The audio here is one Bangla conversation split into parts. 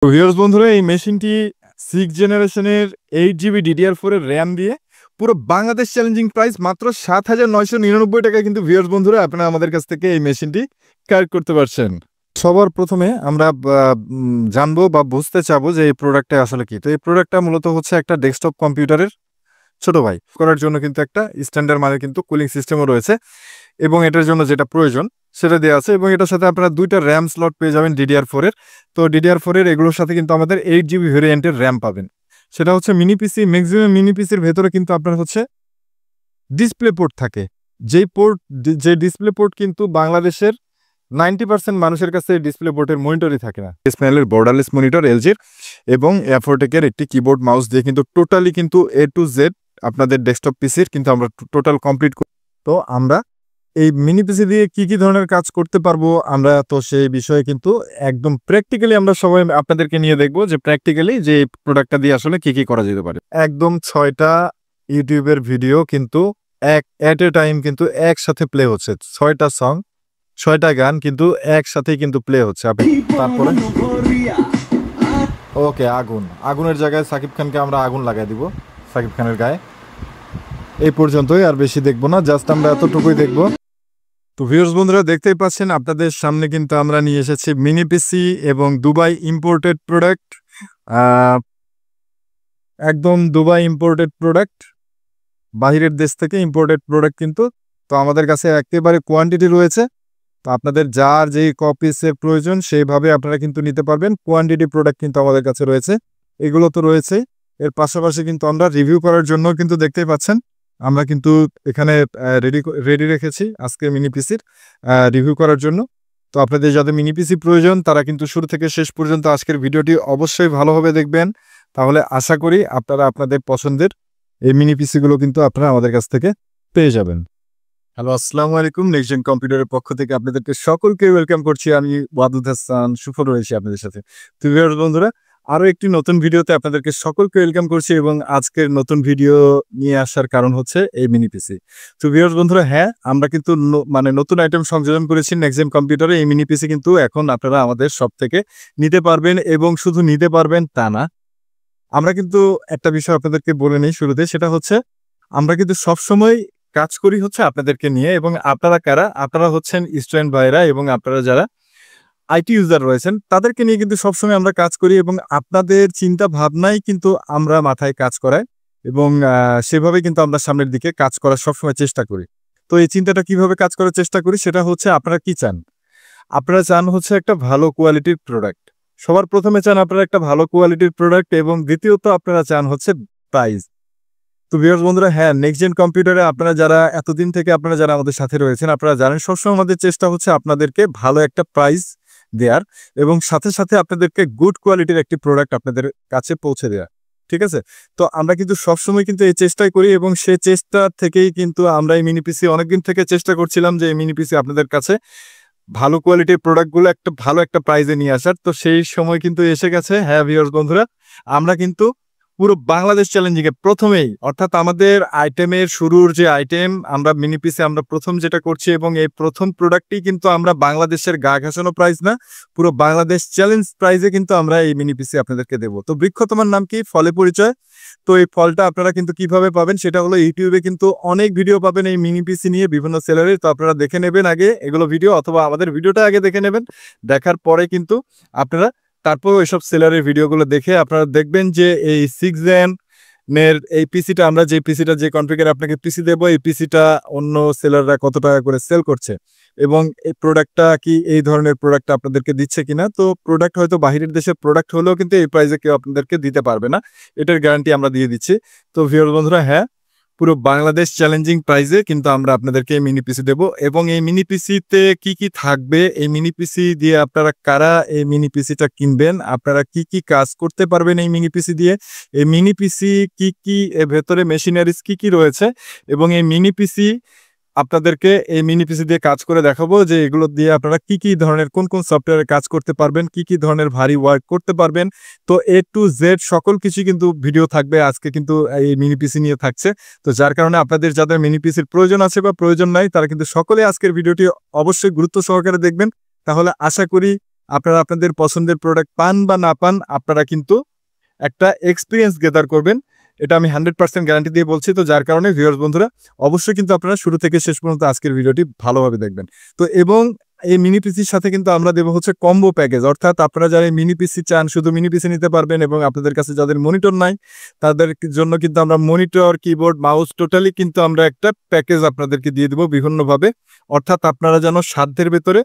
তো ভিউয়ার্স বন্ধুরা, এই মেশিনটি 6 জেনারেশনের 8 GB DDR4 এর র্যাম দিয়ে পুরো বাংলাদেশ চ্যালেঞ্জিং প্রাইস মাত্র ৭,৯৯৯ টাকা কিন্তু ভিউয়ার্স বন্ধুরা আপনারা আমাদের কাছ থেকে এই মেশিনটি ক্রয় করতে পারছেন। সবার প্রথমে আমরা জানবো বা বুঝতে চাবো যে এই প্রোডাক্টটা আসলে কি। তো এই প্রোডাক্টটা মূলত হচ্ছে একটা ডেস্কটপ কম্পিউটারের ছোট ভাই করার জন্য কিন্তু একটা স্ট্যান্ডার্ড মানের কিন্তু কুলিং সিস্টেমও রয়েছে এবং এটার জন্য যেটা প্রয়োজন সেটা দেওয়া আছে এবং এটার সাথে আপনারা 2টা র্যাম স্লট পেয়ে যাবেন DDR4 এর। তো DDR4 এর এগুলোর সাথে কিন্তু আমাদের 8 GB ভেরিয়েন্টের র্যাম পাবেন। সেটা হচ্ছে মিনি পিসি, ম্যাক্সিমাম মিনি পিসির ভেতরে কিন্তু আপনার হচ্ছে ডিসপ্লে পোর্ট থাকে। যে ডিসপ্লে পোর্ট কিন্তু বাংলাদেশের 90% মানুষের কাছে ডিসপ্লে পোর্টের মনিটরই থাকে না। স্মেলের বর্ডারলেস মনিটর এলজির এবং অ্যাফোর্টেকের একটি কিবোর্ড মাউস দিয়ে কিন্তু টোটালি কিন্তু A to Z আপনাদের ডেস্কটপ পিসির কিন্তু আমরা টোটাল কমপ্লিট করি। তো আমরা এই মিনি পিসি দিয়ে কি ধরনের কাজ করতে পারবো আমরা তো সেই বিষয়ে কিন্তু একদম প্র্যাকটিক্যালি আমরা সবাই আপনাদেরকে নিয়ে দেখবো যে প্র্যাকটিক্যালি যে প্রোডাক্টটা দিয়ে আসলে কি করা যেতে পারে। একদম 6টা ইউটিউবের ভিডিও কিন্তু এট এ টাইম কিন্তু একসাথে প্লে হচ্ছে। 6টা সং, 6টা গান কিন্তু একসাথেই কিন্তু প্লে হচ্ছে। তারপরে ওকে, আগুনের জায়গায় সাকিব খানকে আমরা আগুন লাগাই দিব সাকিব খানের গায়ে। এই পর্যন্তই, আর বেশি দেখবো না, জাস্ট আমরা এতটুকুই দেখবো। তো ভিউয়ার্স বন্ধুরা, দেখতেই পাচ্ছেন আপনাদের সামনে কিন্তু আমরা নিয়ে এসেছি মিনি পিসি এবং দুবাই ইম্পোর্টেড প্রোডাক্ট, একদম দুবাই ইম্পোর্টেড প্রোডাক্ট, বাহিরের দেশ থেকে ইম্পোর্টেড প্রোডাক্ট কিন্তু। তো আমাদের কাছে একেবারে কোয়ান্টিটি রয়েছে। তো আপনাদের যার যেই কপিসের প্রয়োজন সেইভাবে আপনারা কিন্তু নিতে পারবেন। কোয়ান্টিটি প্রোডাক্ট কিন্তু আমাদের কাছে রয়েছে, এগুলো তো রয়েছে। এর পাশাপাশি কিন্তু আমরা রিভিউ করার জন্য কিন্তু দেখতেই পাচ্ছেন আমরা কিন্তু এখানে রেডি রেখেছি আজকে মিনি পিসির রিভিউ করার জন্য। তো আপনাদের যাদের মিনি পিসি প্রয়োজন তারা কিন্তু শুরু থেকে শেষ পর্যন্ত আজকের ভিডিওটি অবশ্যই ভালোভাবে দেখবেন, তাহলে আশা করি আপনারা আপনাদের পছন্দের এই মিনি পিসিগুলো কিন্তু আপনারা আমাদের কাছ থেকে পেয়ে যাবেন। হ্যালো, আসসালামু আলাইকুম। নেক্সট জেন কম্পিউটারের পক্ষ থেকে আপনাদেরকে সকলকে ওয়েলকাম করছি। আমি ওয়াদুদ হাসান সুফল রয়েছি আপনাদের সাথে। তো ভিউয়ার্স বন্ধুরা, আরও একটি নতুন ভিডিওতে আপনাদেরকে সকলকে ওয়েলকাম করছি এবং আজকের নতুন ভিডিও নিয়ে আসার কারণ হচ্ছে এই মিনি পিসি। তো ভিউয়ার্স বন্ধুরা, হ্যাঁ, আমরা কিন্তু নতুন আইটেম সংযোজন করেছি নেক্সট জেন কম্পিউটারে। এই মিনি পিসি কিন্তু এখন আপনারা আমাদের সব থেকে নিতে পারবেন এবং শুধু নিতে পারবেন তা না, আমরা কিন্তু একটা বিষয় আপনাদেরকে বলে নিই শুরুতে, সেটা হচ্ছে আমরা কিন্তু সবসময় কাজ করি হচ্ছে আপনাদেরকে নিয়ে। এবং আপনারা কারা? আপনারা হচ্ছেন স্টুডেন্ট ভাইরা এবং আপনারা যারা আইটি ইউজার রয়েছেন তাদেরকে নিয়ে কিন্তু সবসময় আমরা কাজ করি এবং আপনাদের চিন্তা ভাবনাই কিন্তু আমরা মাথায় কাজ করাই এবং সেভাবে কিন্তু আমরা সামনের দিকে কাজ করার সবসময় চেষ্টা করি। তো এই চিন্তাটা কিভাবে কাজ করার চেষ্টা করি সেটা হচ্ছে, আপনারা কি চান? আপনারা চান হচ্ছে একটা ভালো কোয়ালিটির প্রোডাক্ট। সবার প্রথমে চান আপনারা একটা ভালো কোয়ালিটির প্রোডাক্ট এবং দ্বিতীয়ত আপনারা চান হচ্ছে প্রাইস। তো ভিউয়ার্স বন্ধুরা, হ্যাঁ, নেক্সট জেন কম্পিউটারে আপনারা যারা এতদিন থেকে আপনারা যারা আমাদের সাথে রয়েছেন আপনারা জানেন সবসময় আমাদের চেষ্টা হচ্ছে আপনাদেরকে ভালো একটা প্রাইস দেওয়ার এবং সাথে সাথে আপনাদেরকে গুড কোয়ালিটির একটি প্রোডাক্ট আপনাদের কাছে পৌঁছে দেওয়া। ঠিক আছে? তো আমরা কিন্তু সবসময় কিন্তু এই চেষ্টাই করি এবং সেই চেষ্টা থেকেই কিন্তু আমরা এই মিনি পিসি অনেকদিন থেকে চেষ্টা করছিলাম যে এই মিনি পিসি আপনাদের কাছে ভালো কোয়ালিটির প্রোডাক্টগুলো ভালো একটা প্রাইজে নিয়ে আসার। তো সেই সময় কিন্তু এসে গেছে। হ্যাঁ ভিউয়ার্স বন্ধুরা, আমরা কিন্তু পুরো বাংলাদেশ চ্যালেঞ্জিং এ প্রথমেই, অর্থাৎ আমাদের আইটেমের শুরুর যে আইটেম আমরা মিনি পিসি আমরা প্রথম যেটা করছি এবং এই প্রথম প্রোডাক্টটি কিন্তু আমরা বাংলাদেশের গা ঘাসানো প্রাইস না, পুরো বাংলাদেশ চ্যালেঞ্জ প্রাইজে কিন্তু আমরা এই মিনি পিসি আপনাদেরকে দেবো। তো বৃক্ষ তোমার নাম কি? ফলে পরিচয়। তো এই ফলটা আপনারা কিন্তু কিভাবে পাবেন সেটা হলো, ইউটিউবে কিন্তু অনেক ভিডিও পাবেন এই মিনি পিসি নিয়ে বিভিন্ন সেলারের। তো আপনারা দেখে নেবেন আগে এগুলো ভিডিও, অথবা আমাদের ভিডিওটা আগে দেখে নেবেন। দেখার পরে কিন্তু আপনারা তারপর এসব সেলারের ভিডিওগুলো দেখে আপনারা দেখবেন যে এই 6 জেনের এই পিসিটা, আমরা যে পিসিটা যে কনফিগারে আপনাকে পিসি দেবো, এই পিসিটা অন্য সেলাররা কত টাকা করে সেল করছে এবং এই প্রোডাক্টটা কি এই ধরনের প্রোডাক্ট আপনাদেরকে দিচ্ছে কিনা। তো প্রোডাক্ট হয়তো বাহিরের দেশের প্রোডাক্ট হলেও কিন্তু এই প্রাইসে কেউ আপনাদেরকে দিতে পারবে না, এটার গ্যারান্টি আমরা দিয়ে দিচ্ছি। তো ভিউয়ার বন্ধুরা, হ্যাঁ, পুরো বাংলাদেশ চ্যালেঞ্জিং প্রাইজে কিন্তু আমরা আপনাদেরকে এই মিনি পিসি দেবো এবং এই মিনি পিসিতে কি থাকবে, এই মিনি পিসি দিয়ে আপনারা কারা এই মিনি পিসিটা কিনবেন, আপনারা কি কাজ করতে পারবেন এই মিনি পিসি দিয়ে, এই মিনি পিসি কি এর ভেতরে মেশিনারিজ কি রয়েছে এবং এই মিনি পিসি আপনাদেরকে এই মিনি পিসি দিয়ে কাজ করে দেখাবো যে এগুলো দিয়ে আপনারা কি ধরনের কোন সফটওয়্যারে কাজ করতে পারবেন, কি ধরনের ভারী ওয়ার্ক করতে পারবেন। তো A to Z সকল কিছু কিন্তু ভিডিও থাকবে আজকে কিন্তু এই মিনি পিসি নিয়ে থাকছে। তো যার কারণে আপনাদের যাদের মিনি পিসির প্রয়োজন আছে বা প্রয়োজন নাই তারা কিন্তু সকলে আজকের ভিডিওটি অবশ্যই গুরুত্ব সহকারে দেখবেন, তাহলে আশা করি আপনারা আপনাদের পছন্দের প্রোডাক্ট পান বা না পান, আপনারা কিন্তু একটা এক্সপিরিয়েন্স গেদার করবেন। এটা আমি 100% গ্যারান্টি দিয়ে বলছি। তো যার কারণে ভিউয়ার্স বন্ধুরা, অবশ্যই কিন্তু আপনারা শুরু থেকে শেষ পর্যন্ত আজকের ভিডিওটি ভালোভাবে দেখবেন। তো এবং এই মিনি পিসির সাথে কিন্তু আমরা দেবো হচ্ছে কম্বো প্যাকেজ, অর্থাৎ আপনারা যারা মিনি পিসি চান, শুধু মিনি পিসি নিতে পারবেন, এবং আপনাদের কাছে যাদের মনিটর নাই তাদের জন্য কিন্তু আমরা মনিটর, কিবোর্ড, মাউস টোটালি কিন্তু আমরা একটা প্যাকেজ আপনাদেরকে দিয়ে দেবো বিভিন্নভাবে। অর্থাৎ আপনারা যেন সাধ্যের ভেতরে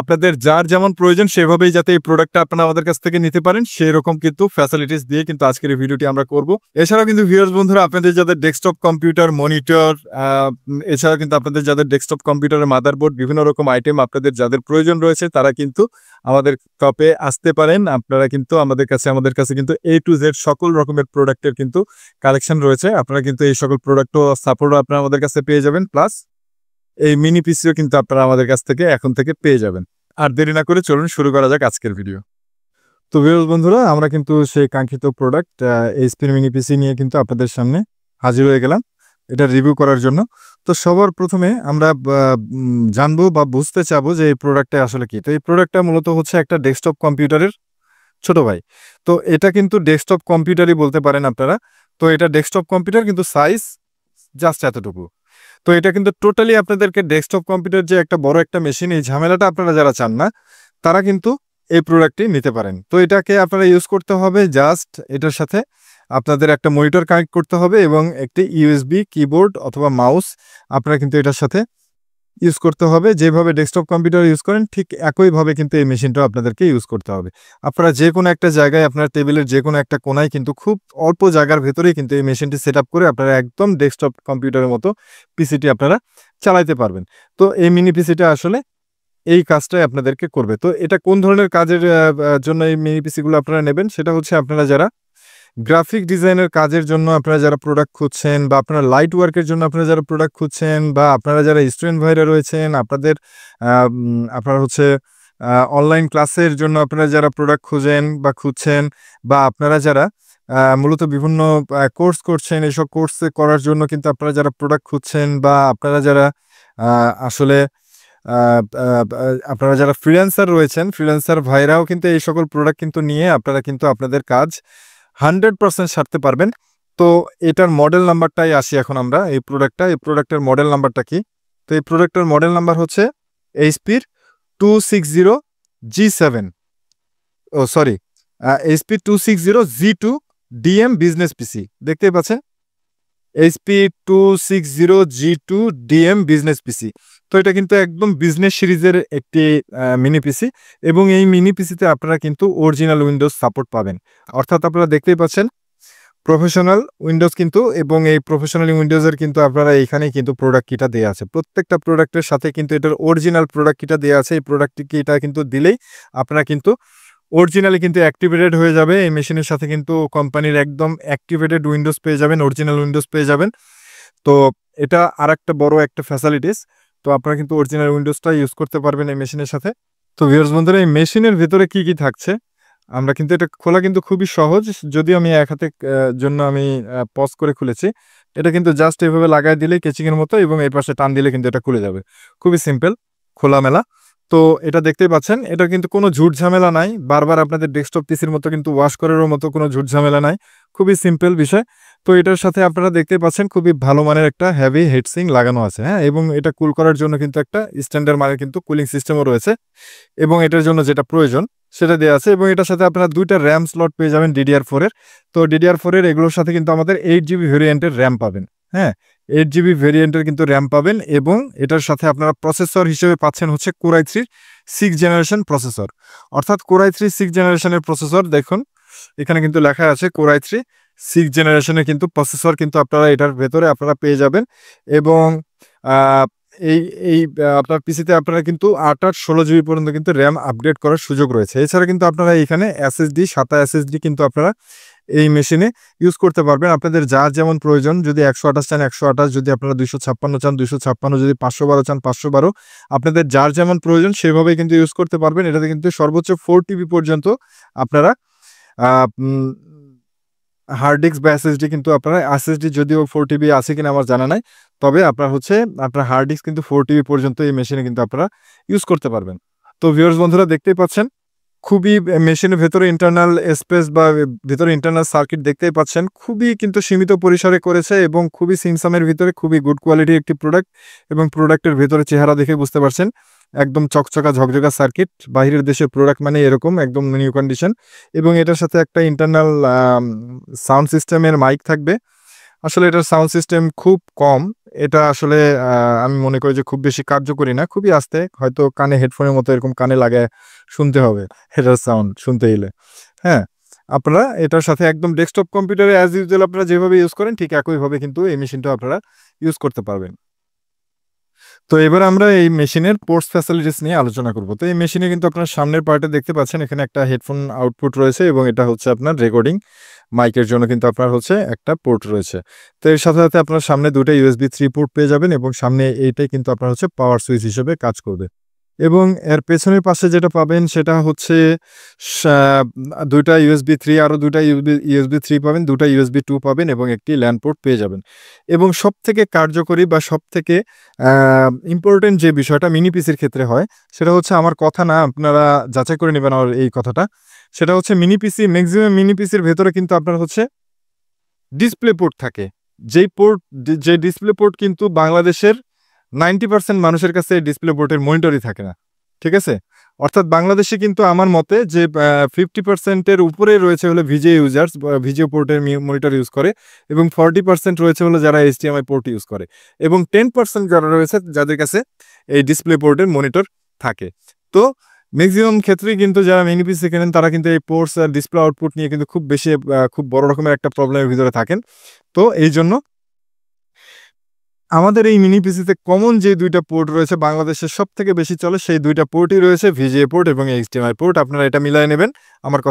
আপনাদের যার যেমন প্রয়োজন সেভাবেই যাতে এই প্রোডাক্টটা আপনারা আমাদের কাছ থেকে নিতে পারেন, সেই রকম কিন্তু ফ্যাসিলিটিস দিয়ে কিন্তু আজকের এই ভিডিওটি আমরা করব। এছাড়াও কিন্তু ভিউয়ার্স বন্ধুরা, আপনাদের যাদের ডেস্কটপ কম্পিউটার, মনিটর, এছাড়াও কিন্তু আপনাদের যাদের ডেস্কটপ কম্পিউটারের মাদারবোর্ড, বিভিন্ন রকম আইটেম আপনাদের যাদের প্রয়োজন রয়েছে, তারা কিন্তু আমাদের শপে আসতে পারেন। আপনারা কিন্তু আমাদের কাছে কিন্তু A to Z সকল রকমের প্রোডাক্টের কিন্তু কালেকশন রয়েছে। আপনারা কিন্তু এই সকল প্রোডাক্টও সাপোর্টও আপনারা আমাদের কাছে পেয়ে যাবেন, প্লাস এই মিনি পিসিও কিন্তু আপনারা আমাদের কাছ থেকে এখন থেকে পেয়ে যাবেন। আর দেরি না করে চলুন শুরু করা যাক আজকের ভিডিও। তো ভিউয়ার্স বন্ধুরা, আমরা কিন্তু সেই কাঙ্ক্ষিত প্রোডাক্ট এইচপির মিনি পিসি নিয়ে কিন্তু আপনাদের সামনে হাজির হয়ে গেলাম এটা রিভিউ করার জন্য। তো সবার প্রথমে আমরা জানবো বা বুঝতে চাবো যে এই প্রোডাক্টটা আসলে কি। তো এই প্রোডাক্টটা মূলত হচ্ছে একটা ডেস্কটপ কম্পিউটারের ছোট ভাই। তো এটা কিন্তু ডেস্কটপ কম্পিউটারই বলতে পারেন আপনারা। তো এটা ডেস্কটপ কম্পিউটার, কিন্তু সাইজ জাস্ট এতটুকু। তো এটা কিন্তু টোটালি আপনাদেরকে ডেস্কটপ কম্পিউটার যে একটা বড় একটা মেশিন, এই ঝামেলাটা আপনারা যারা চান না, তারা কিন্তু এই প্রোডাক্টটি নিতে পারেন। তো এটাকে আপনারা ইউজ করতে হবে জাস্ট এটার সাথে আপনাদের একটা মনিটর কানেক্ট করতে হবে এবং একটি ইউএসবি কিবোর্ড অথবা মাউস আপনারা কিন্তু এটার সাথে ইউজ করতে হবে। যেভাবে ডেস্কটপ কম্পিউটার ইউজ করেন ঠিক একইভাবে কিন্তু এই মেশিনটাও আপনাদেরকে ইউজ করতে হবে। আপনারা যে কোনো একটা জায়গায়, আপনার টেবিলের যে কোনো একটা কোনায় কিন্তু খুব অল্প জায়গার ভেতরেই কিন্তু এই মেশিনটি সেট আপ করে আপনারা একদম ডেস্কটপ কম্পিউটারের মতো পিসিটি আপনারা চালাইতে পারবেন। তো এই মিনি পিসিটা আসলে এই কাজটাই আপনাদেরকে করবে। তো এটা কোন ধরনের কাজের জন্য এই মিনি পিসিগুলো আপনারা নেবেন, সেটা হচ্ছে আপনারা যারা গ্রাফিক ডিজাইনের কাজের জন্য আপনারা যারা প্রোডাক্ট খুঁজছেন, বা আপনারা লাইট ওয়ার্কের জন্য আপনারা যারা প্রোডাক্ট খুঁজছেন, বা আপনারা যারা স্টুডেন্ট ভাইরা রয়েছেন, আপনারা হচ্ছে অনলাইন ক্লাসের জন্য আপনারা যারা প্রোডাক্ট খুঁজছেন, বা আপনারা যারা মূলত বিভিন্ন কোর্স করছেন, এসব কোর্স করার জন্য কিন্তু আপনারা যারা প্রোডাক্ট খুঁজছেন, বা আপনারা যারা আসলে আপনারা যারা ফ্রিল্যান্সার রয়েছেন, ফ্রিল্যান্সার ভাইরাও কিন্তু এই সকল প্রোডাক্ট কিন্তু নিয়ে আপনারা কিন্তু আপনাদের কাজ 100% সারতে পারবেন। তো এটার মডেল নাম্বারটাই আসি এখন আমরা। এই প্রোডাক্টের মডেল নাম্বারটা কি? তো এই প্রোডাক্টের মডেল নাম্বার হচ্ছে এইচপির 260G7, ও sorry, HP 260G2 DM business PC. দেখতেই পাচ্ছেন এইচপি 260G2 DM বিজনেস পিসি। তো এটা কিন্তু একদম বিজনেস সিরিজের একটি মিনি পিসি, এবং এই মিনি পিসিতে আপনারা কিন্তু অরিজিনাল উইন্ডোজ সাপোর্ট পাবেন। অর্থাৎ আপনারা দেখতেই পাচ্ছেন প্রফেশনাল উইন্ডোজ কিন্তু, এবং এই প্রফেশনাল উইন্ডোজের কিন্তু আপনারা এইখানেই কিন্তু প্রোডাক্ট কিটা দেওয়া আছে। প্রত্যেকটা প্রোডাক্টের সাথে কিন্তু এটার অরিজিনাল প্রোডাক্ট কিটা দেওয়া আছে। এই প্রোডাক্ট কিটা কিন্তু দিলেই আপনারা কিন্তু অরিজিনালি কিন্তু অ্যাক্টিভেটেড হয়ে যাবে। এই মেশিনের সাথে কিন্তু কোম্পানির একদম অ্যাক্টিভেটেড উইন্ডোজ পেয়ে যাবেন, অরিজিনাল উইন্ডোজ পেয়ে যাবেন। তো এটা আরেকটা বড় একটা ফ্যাসিলিটিস। তো আপনারা কিন্তু অরিজিনাল উইন্ডোজটা ইউজ করতে পারবেন এই মেশিনের সাথে। তো ভিউয়ার্স বন্ধুরা, এই মেশিনের ভিতরে কি থাকছে আমরা কিন্তু এটা খোলা কিন্তু খুবই সহজ। যদিও আমি এক হাতে জন্য আমি পজ করে খুলেছি। এটা কিন্তু জাস্ট এভাবে লাগাই দিলেই কেচিংয়ের মতো, এবং এই পাশে টান দিলে কিন্তু এটা খুলে যাবে। খুবই সিম্পল, খোলামেলা। তো এটা দেখতেই পাচ্ছেন, এটা কিন্তু কোনো ঝুট ঝামেলা নাই। বারবার আপনাদের ডেস্কটপ পিসির মতো কিন্তু ওয়াশ করারও মতো কোনো ঝুট ঝামেলা নাই। খুবই সিম্পল বিষয়। তো এটার সাথে আপনারা দেখতে পাচ্ছেন খুবই ভালো মানের একটা হেভি হিটসিং লাগানো আছে, হ্যাঁ, এবং এটা কুল করার জন্য কিন্তু একটা স্ট্যান্ডার্ড মানের কিন্তু কুলিং সিস্টেমও রয়েছে, এবং এটার জন্য যেটা প্রয়োজন সেটা দেওয়া আছে। এবং এটার সাথে আপনারা 2টা র্যাম স্লট পেয়ে যাবেন DDR4 এর। তো DDR4 এর এগুলোর সাথে কিন্তু আমাদের 8GB ভেরিয়েন্টের র্যাম পাবেন, হ্যাঁ, 8GB ভেরিয়েন্টের কিন্তু র্যাম পাবেন। এবং এটার সাথে আপনারা প্রসেসর হিসেবে পাচ্ছেন হচ্ছে Core i3 6th generation processor. অর্থাৎ Core i3 6th জেনারেশনের প্রসেসর, দেখুন এখানে কিন্তু লেখা আছে Core i3 6th জেনারেশনের কিন্তু প্রসেসর কিন্তু আপনারা এটার ভেতরে আপনারা পেয়ে যাবেন। এবং এই এই আপনার পিসিতে আপনারা কিন্তু 8/16GB পর্যন্ত কিন্তু র্যাম আপগ্রেড করার সুযোগ রয়েছে। এছাড়া কিন্তু আপনারা এখানে SSD, SATA SSD কিন্তু আপনারা এই মেশিনে ইউজ করতে পারবেন। আপনাদের যার যেমন প্রয়োজন, যদি 128 চান 128, যদি আপনারা 256 চান 256, যদি 512 চান 512, আপনাদের যার যেমন প্রয়োজন সেভাবেই কিন্তু ইউজ করতে পারবেন। এটাতে কিন্তু সর্বোচ্চ 4TB পর্যন্ত আপনারা হার্ড ডিস্ক বা এসএসডি কিন্তু আপনারা, এসএসডি যদিও 4TB আছে কিনা আমার জানা নাই, তবে আপনার হার্ড ডিস্ক কিন্তু 4TB পর্যন্ত এই মেশিনে কিন্তু আপনারা ইউজ করতে পারবেন। তো ভিউয়ার্স বন্ধুরা দেখতেই পাচ্ছেন খুবই মেশিনের ভেতরে ইন্টারনাল স্পেস বা ভেতরে ইন্টারনাল সার্কিট দেখতেই পাচ্ছেন খুবই কিন্তু সীমিত পরিসরে করেছে এবং খুবই সিমসামের ভিতরে খুবই গুড কোয়ালিটির একটি প্রোডাক্ট এবং প্রোডাক্টের ভেতরে চেহারা দেখে বুঝতে পারছেন একদম চকচকা ঝকঝকা সার্কিট। বাইরের দেশের প্রোডাক্ট মানে এরকম একদম নিউ কন্ডিশন এবং এটার সাথে একটা ইন্টারনাল সাউন্ড সিস্টেমের মাইক থাকবে। আসলে এটার সাউন্ড সিস্টেম খুব কম, এটা আসলে আমি মনে করি যে খুব বেশি কার্যকরী না, খুবই আস্তে, হয়তো কানে হেডফোনের মতো এরকম কানে লাগায় শুনতে হবে এটার সাউন্ড শুনতে গেলে। হ্যাঁ, আপনারা এটার সাথে একদম ডেস্কটপ কম্পিউটারে অ্যাজ ইউজুয়াল আপনারা যেভাবে ইউজ করেন ঠিক একইভাবে কিন্তু এই মেশিনটা আপনারা ইউজ করতে পারবেন। তো এবার আমরা এই মেশিনের পোর্টস ফ্যাসিলিটিস নিয়ে আলোচনা করব। তো এই মেশিনে কিন্তু আপনার সামনের পার্টে দেখতে পাচ্ছেন এখানে একটা হেডফোন আউটপুট রয়েছে এবং এটা হচ্ছে আপনার রেকর্ডিং মাইকের জন্য কিন্তু আপনার হচ্ছে একটা পোর্ট রয়েছে। তো এর সাথে সাথে আপনার সামনে দুটো USB 3 পোর্ট পেয়ে যাবেন এবং সামনে এইটাই কিন্তু আপনার হচ্ছে পাওয়ার সুইচ হিসেবে কাজ করবে। এবং এর পেছনের পাশে যেটা পাবেন সেটা হচ্ছে দুইটা USB 3 আরও দুইটা USB 3 পাবেন, দুটা USB 2 পাবেন এবং একটি ল্যান্ড পোর্ট পেয়ে যাবেন। এবং সবথেকে কার্যকরী বা সবথেকে ইম্পর্টেন্ট যে বিষয়টা মিনি পিসির ক্ষেত্রে হয় সেটা হচ্ছে, আমার কথা না, আপনারা যাচাই করে নেবেন আমার এই কথাটা, সেটা হচ্ছে মিনি পিসি, ম্যাক্সিমাম মিনি পিসির ভেতরে কিন্তু আপনার হচ্ছে ডিসপ্লে পোর্ট থাকে। যে ডিসপ্লে পোর্ট কিন্তু বাংলাদেশের 90% মানুষের কাছে ডিসপ্লে পোর্টের মনিটরই থাকে না, ঠিক আছে? অর্থাৎ বাংলাদেশে কিন্তু আমার মতে যে 50%-এর উপরে রয়েছে হলো ভিজিএ ইউজার্স, ভিজিএ পোর্টের মনিটর ইউজ করে এবং 40% রয়েছে হলো যারা HDMI পোর্ট ইউজ করে এবং 10% যারা রয়েছে যাদের কাছে এই ডিসপ্লে পোর্টের মনিটর থাকে। তো ম্যাক্সিমাম ক্ষেত্রেই কিন্তু যারা মিনি পিসি কেনেন তারা কিন্তু এই পোর্টস আর ডিসপ্লে আউটপুট নিয়ে কিন্তু খুব বড় রকমের একটা প্রবলেমের ভিতরে থাকেন। তো এই জন্য আমাদের এই মিনি পিসিতে কমন যে দুইটা পোর্ট রয়েছে বাংলাদেশের সব থেকে বেশি চলে সেই দুইটা পোর্টই রয়েছে, ভিজিএ পোর্ট এবং HDMI পোর্ট। আপনারা এটা মিলাই নেবেন, আমার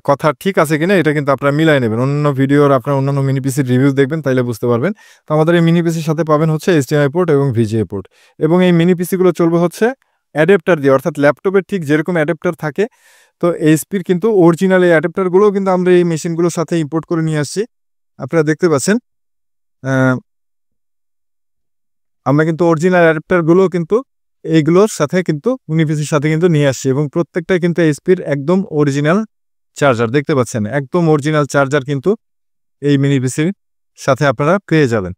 কথা ঠিক আছে কিনা এটা কিন্তু আপনারা মিলাই নেবেন। অন্য ভিডিওর আপনার অন্যান্য মিনি পিসির রিভিউ দেখবেন, তাইলে বুঝতে পারবেন। তো আমাদের এই মিনি পিসির সাথে পাবেন হচ্ছে HDMI পোর্ট এবং ভিজিএ পোর্ট এবং এই মিনি পিসিগুলো চলবে হচ্ছে অ্যাডাপ্টার দিয়ে, অর্থাৎ ল্যাপটপের ঠিক যেরকম অ্যাডাপ্টার থাকে তো এইচপির কিন্তু অরিজিনাল এই অ্যাডাপ্টারগুলোও কিন্তু আমরা এই মেশিনগুলোর সাথে ইম্পোর্ট করে নিয়ে আসছি। আপনারা দেখতে পাচ্ছেন আমরা কিন্তু অরিজিনাল অ্যাডাপ্টারগুলো কিন্তু এইগুলোর সাথে কিন্তু মিনি পিসির সাথে কিন্তু নিয়ে আসছি এবং প্রত্যেকটাই কিন্তু এইচপির একদম অরিজিনাল চার্জার দেখতে পাচ্ছেন, একদম অরিজিনাল চার্জার কিন্তু এই মিনি পিসির সাথে আপনারা পেয়ে যাবেন।